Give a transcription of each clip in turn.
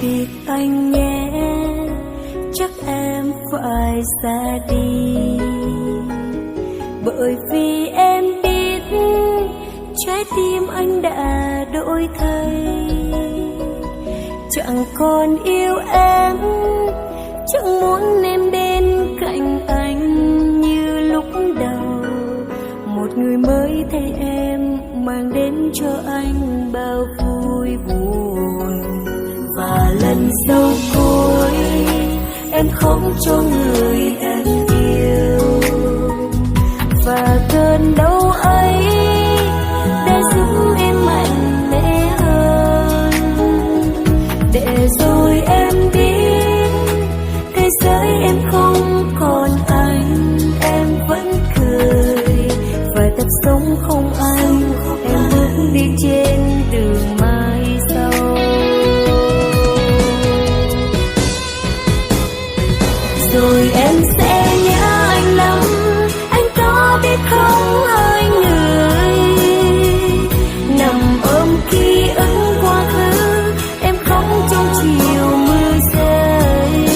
biệt anh nhé, chắc em phải ra đi, bởi vì em biết trái tim anh đã đổi thay, chẳng còn yêu em, chẳng muốn em bên cạnh anh như lúc đầu. Một người mới thay em mang đến cho anh bao vui buồn, và lần sau cuối em không cho người em yêu, và cơn đau ấy để giúp em mạnh mẽ hơn, để rồi em biết thế giới em không còn anh, em vẫn cười và tập sống không anh, em bước đi trên đường mai sau. Rồi em sẽ nhớ anh lắm, anh có biết không ơi người, nằm ôm ký ức quá khứ, em khóc trong chiều mưa rơi.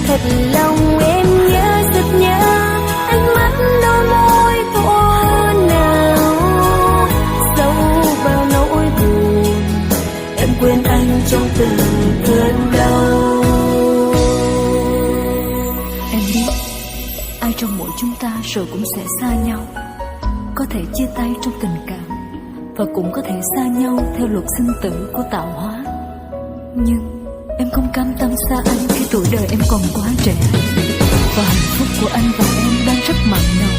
Thật lòng em nhớ rất nhớ ánh mắt đôi môi của nào sâu vào nỗi buồn, em quên anh trong từng cơn đau. Ai trong mỗi chúng ta rồi cũng sẽ xa nhau, có thể chia tay trong tình cảm, và cũng có thể xa nhau theo luật sinh tử của tạo hóa. Nhưng em không cam tâm xa anh khi tuổi đời em còn quá trẻ, và hạnh phúc của anh và em đang rất mặn nồng.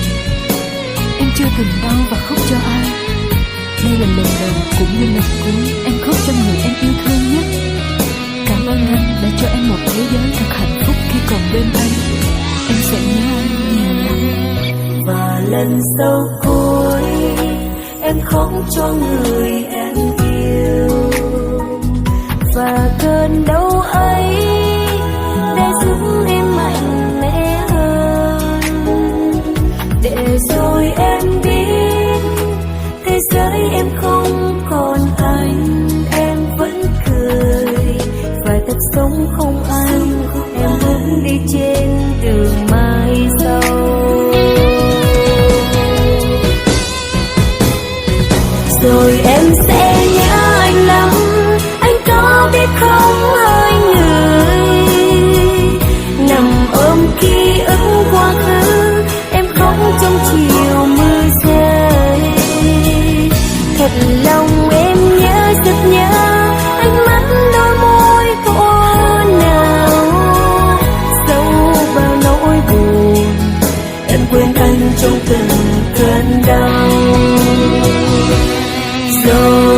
Em chưa từng đau và khóc cho ai, đây là lần đầu cũng như lần cuối em khóc cho người em yêu thương nhất. Cảm ơn anh đã cho em một thế giới thật hạnh phúc khi còn bên anh. Em sẽ nhớ anh nhiều lắm. Và lần sau cuối em khóc cho người em yêu, và cơn đau ấy để giúp em mạnh mẽ hơn, để rồi em biết thế giới em không còn anh, em vẫn cười và tập sống không anh, em bước đi trên đường mai sau. Rồi em sẽ nhớ anh lắm, anh có biết không ơi người, nằm ôm ký ức quá khứ, em khóc trong chiều mưa rơi. Thật lòng em nhớ rất nhớ ánh mắt đôi môi của nào sâu vào nỗi buồn, em quên anh trong từng cơn đau. Rồi